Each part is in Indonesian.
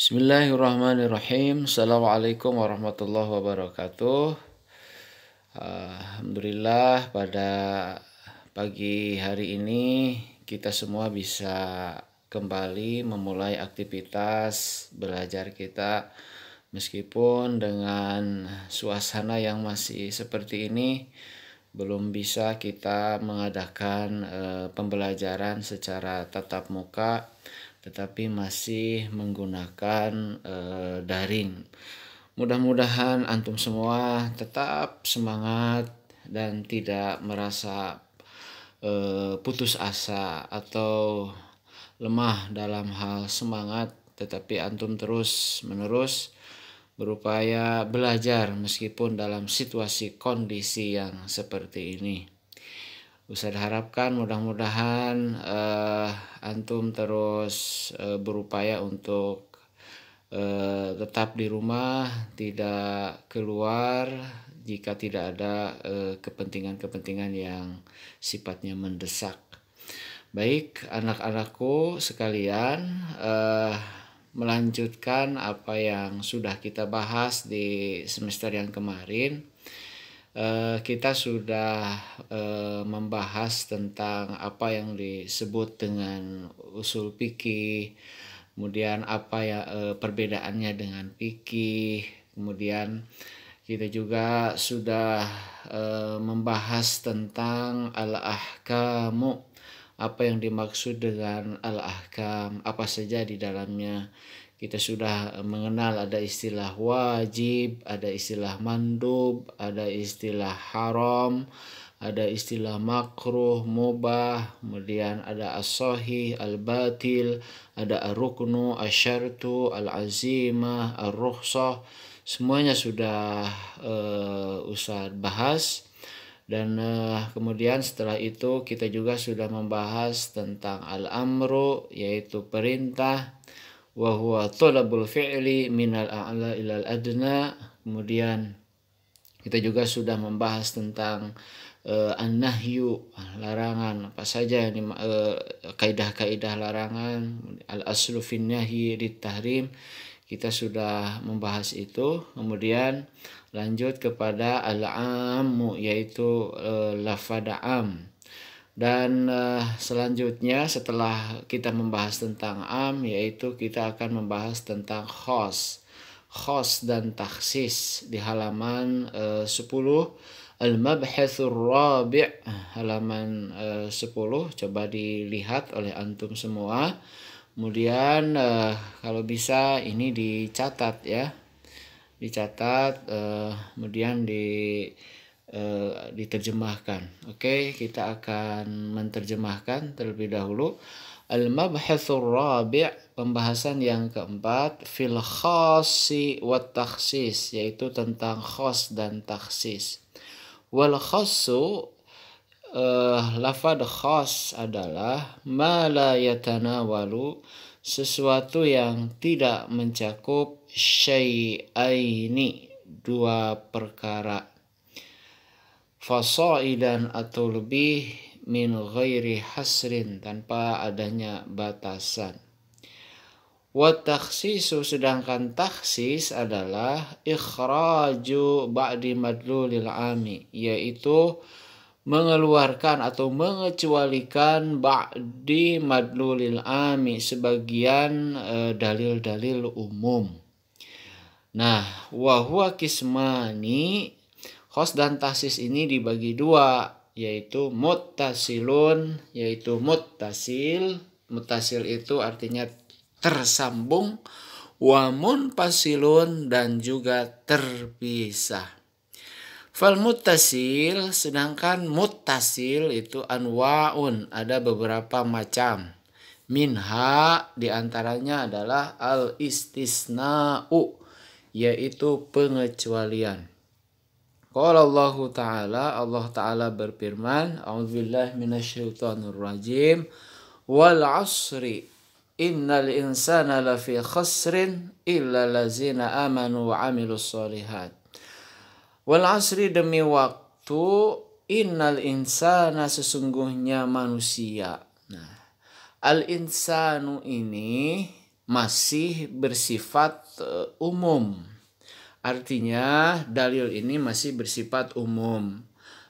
Bismillahirrahmanirrahim. Assalamualaikum warahmatullahi wabarakatuh. Alhamdulillah pada pagi hari ini kita semua bisa kembali memulai aktivitas belajar kita meskipun dengan suasana yang masih seperti ini belum bisa kita mengadakan pembelajaran secara tatap muka, tetapi masih menggunakan daring. Mudah-mudahan antum semua tetap semangat dan tidak merasa putus asa atau lemah dalam hal semangat, tetapi antum terus-menerus berupaya belajar meskipun dalam situasi kondisi yang seperti ini. Bisa diharapkan mudah-mudahan antum terus berupaya untuk tetap di rumah, tidak keluar jika tidak ada kepentingan-kepentingan yang sifatnya mendesak. Baik, anak-anakku sekalian, melanjutkan apa yang sudah kita bahas di semester yang kemarin. Kita sudah membahas tentang apa yang disebut dengan usul fikih, kemudian apa ya perbedaannya dengan fikih, kemudian kita juga sudah membahas tentang al-ahkamu, apa yang dimaksud dengan al-ahkam, apa saja di dalamnya. Kita sudah mengenal ada istilah wajib, ada istilah mandub, ada istilah haram, ada istilah makruh, mubah, kemudian ada as-sahih, al-batil, ada ar-ruknu, asy-syartu, al-azimah, ar-rukhsah. Semuanya sudah Ustaz bahas. Dan kemudian setelah itu kita juga sudah membahas tentang al-amru, yaitu perintah, wa huwa talabul fi'li minal a'la ilal adna. Kemudian kita juga sudah membahas tentang an-nahyu, larangan, apa saja yang kaidah-kaidah larangan, al-aslu fin nahyi lit-tahrim. Kita sudah membahas itu. Kemudian lanjut kepada al-ammu, yaitu lafadz am. Dan selanjutnya setelah kita membahas tentang am, yaitu kita akan membahas tentang khos dan takhsis di halaman 10, al-mabhatsur rabi', halaman 10. Coba dilihat oleh antum semua. Kemudian kalau bisa ini dicatat ya, kemudian diterjemahkan. Oke, kita akan menerjemahkan terlebih dahulu. Al-mabhatsur rabi', pembahasan yang keempat, fil khassi wat takhsis, yaitu tentang khas dan takhsis. Wal khassu, lafadz khas adalah ma la yatanawalu, sesuatu yang tidak mencakup syai'aini, dua perkara, fasaidan atau lebih, min ghairi hasrin, tanpa adanya batasan. Wa takhsisu, sedangkan takhsis adalah ikhraju ba'di madlulil ami, yaitu mengeluarkan atau mengecualikan ba'di madlulil ami, sebagian dalil-dalil umum. Nah, wa huwa kismani, khos dan takhsis ini dibagi dua, yaitu muttasilun, yaitu muttasil itu artinya tersambung, wa munfasilun, dan juga terpisah. Fal muttasil, sedangkan muttasil itu anwa'un, ada beberapa macam. Minha, diantaranya adalah al-istisna'u, yaitu pengecualian. Qala Allah Ta'ala berfirman, a'udzubillahi minasyaitonir rajim, wal 'asri innal insana lafi khasrin illa allazina amanu wa 'amilus shalihat. Wal 'asri, demi waktu, innal insana, sesungguhnya manusia. Nah, al insanu ini masih bersifat umum. Artinya dalil ini masih bersifat umum.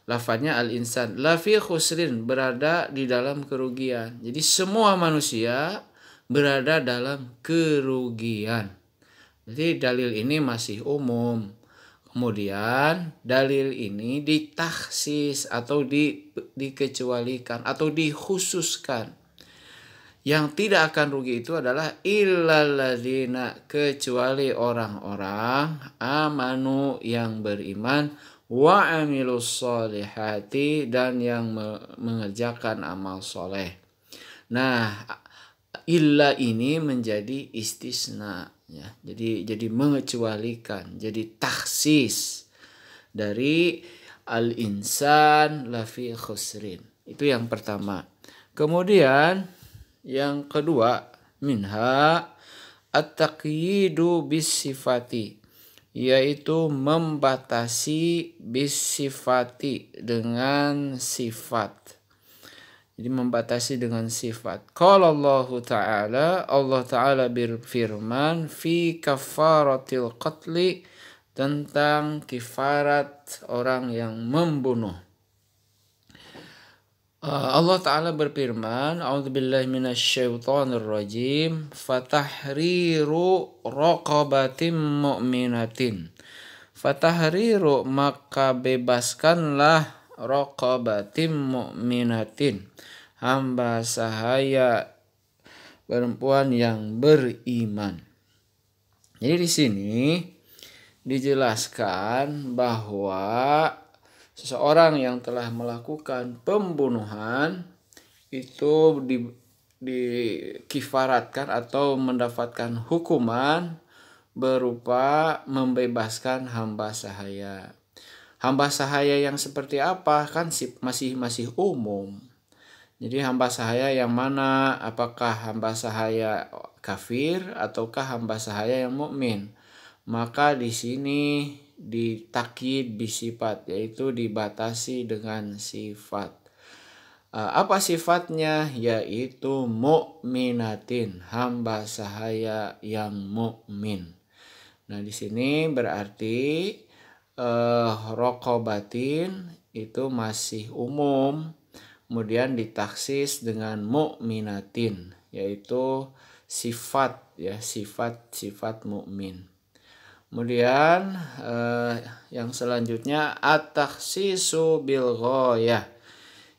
Lafadznya al-insan lafi khusrin, berada di dalam kerugian. Jadi semua manusia berada dalam kerugian. Jadi dalil ini masih umum. Kemudian dalil ini ditakhsis atau dikecualikan atau dikhususkan. Yang tidak akan rugi itu adalah illalladzina, kecuali orang-orang amanu, yang beriman, wa amilus solihati, dan yang mengerjakan amal soleh. Nah, illa ini menjadi istisna, ya. Jadi mengecualikan, jadi takhsis dari al-insan lafi khusrin. Itu yang pertama. Kemudian yang kedua, minha at-taqyidu bis-sifati, yaitu membatasi bis-sifati, dengan sifat. Jadi membatasi dengan sifat. Qala Allah Ta'ala berfirman fi kafaratil qatli, tentang kifarat orang yang membunuh. Allah Ta'ala berfirman, a'udzubillahi minasyaitonirrajim, fatahriru raqabatin mu'minatin. Fatahriru, maka bebaskanlah, raqabatin mu'minatin, hamba sahaya perempuan yang beriman. Jadi di sini dijelaskan bahwa seseorang yang telah melakukan pembunuhan itu dikifaratkan atau mendapatkan hukuman berupa membebaskan hamba sahaya. Hamba sahaya yang seperti apa kan masih umum. Jadi hamba sahaya yang mana? Apakah hamba sahaya kafir ataukah hamba sahaya yang mukmin? Maka di sini ditakyid bisifat, yaitu dibatasi dengan sifat. Apa sifatnya? Yaitu mukminatin, hamba sahaya yang mukmin. Nah, di sini berarti raqabatin itu masih umum, kemudian ditaksis dengan mukminatin, yaitu sifat, ya, sifat mukmin. Kemudian yang selanjutnya at-takhsisu bil ghayah,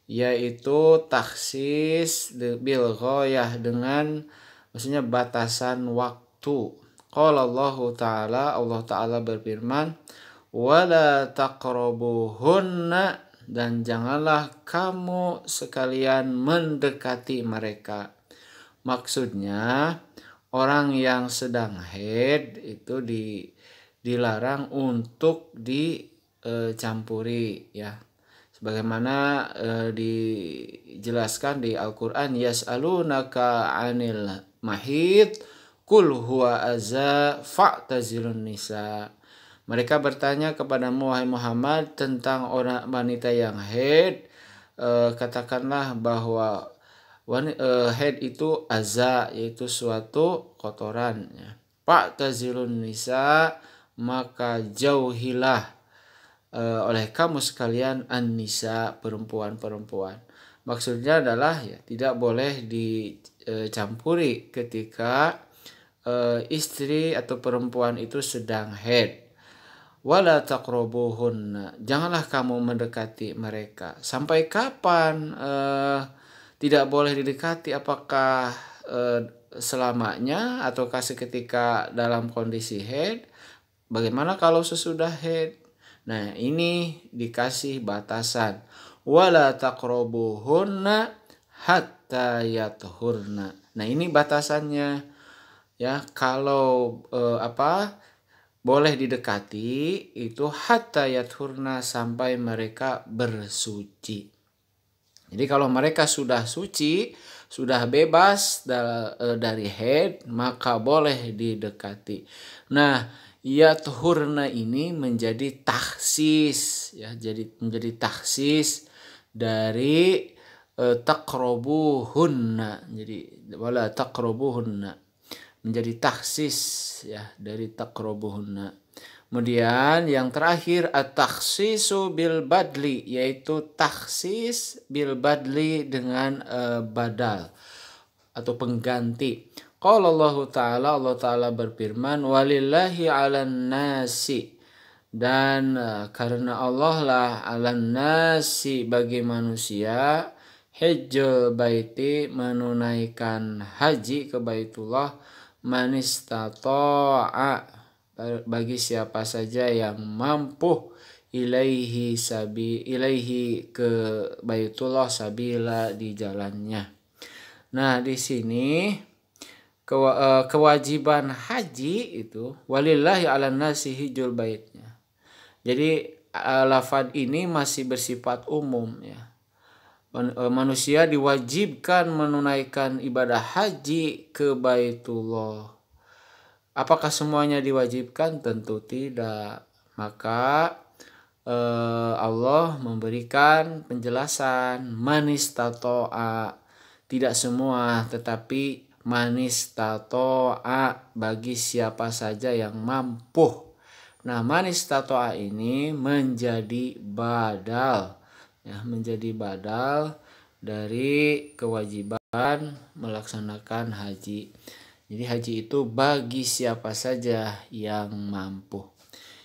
yaitu taksis bil ghayah, dengan maksudnya batasan waktu. Qala Allah Ta'ala berfirman, wala taqrabuhunna, dan janganlah kamu sekalian mendekati mereka. Maksudnya orang yang sedang haid itu dilarang untuk dicampuri, ya. Sebagaimana dijelaskan di Al-Qur'an, yas'alunaka 'anil mahid qul huwa adza fa'tazilun nisa. Mereka bertanya kepadamu, wahai Muhammad, tentang orang wanita yang haid, katakanlah bahwa haid itu aza, yaitu suatu kotoran, ya. Fa'tazilun nisa, maka jauhilah oleh kamu sekalian an-nisa, perempuan-perempuan. Maksudnya adalah, ya, tidak boleh dicampuri ketika istri atau perempuan itu sedang haid. Wala taqrabuhunna, janganlah kamu mendekati mereka. Sampai kapan tidak boleh didekati? Apakah selamanya ataukah seketika dalam kondisi haid? Bagaimana kalau sesudah haid? Nah, ini dikasih batasan. Wala taqrabuhunna hatta yathurna. Nah, ini batasannya, ya. Kalau boleh didekati itu hatta yathurna, sampai mereka bersuci. Jadi kalau mereka sudah suci, sudah bebas dari haid, maka boleh didekati. Nah, yathurna ini menjadi takhsis, ya, jadi menjadi takhsis dari taqrabuhunna. Jadi wala taqrabuhunna. menjadi taksis ya dari taqrabuhunna. Kemudian yang terakhir at-takhsisu bil badli, yaitu taksis bil badli dengan badal atau pengganti. Qala Allah Ta'ala berfirman, walillahi 'alan nasi, dan karena Allah lah 'alan nasi bagi manusia, hajjul baiti menunaikan haji ke Baitullah, manistata'a bagi siapa saja yang mampu, ilaihi ke Baitullah sabila di jalannya. Nah, di sini kewajiban haji itu walillahi 'alan nasi hijjul baitnya. Jadi lafaz ini masih bersifat umum ya. Manusia diwajibkan menunaikan ibadah haji ke Baitullah. Apakah semuanya diwajibkan? Tentu tidak. Maka Allah memberikan penjelasan manistato'a, tidak semua, tetapi manistato'a bagi siapa saja yang mampu. Nah, manistato'a ini menjadi badal ya, menjadi badal dari kewajiban melaksanakan haji. Jadi haji itu bagi siapa saja yang mampu.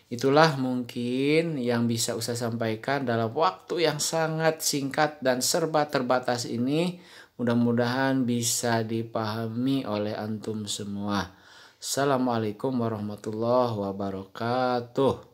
Itulah mungkin yang bisa Ustaz sampaikan dalam waktu yang sangat singkat dan serba terbatas ini. Mudah-mudahan bisa dipahami oleh antum semua. Assalamualaikum warahmatullahi wabarakatuh.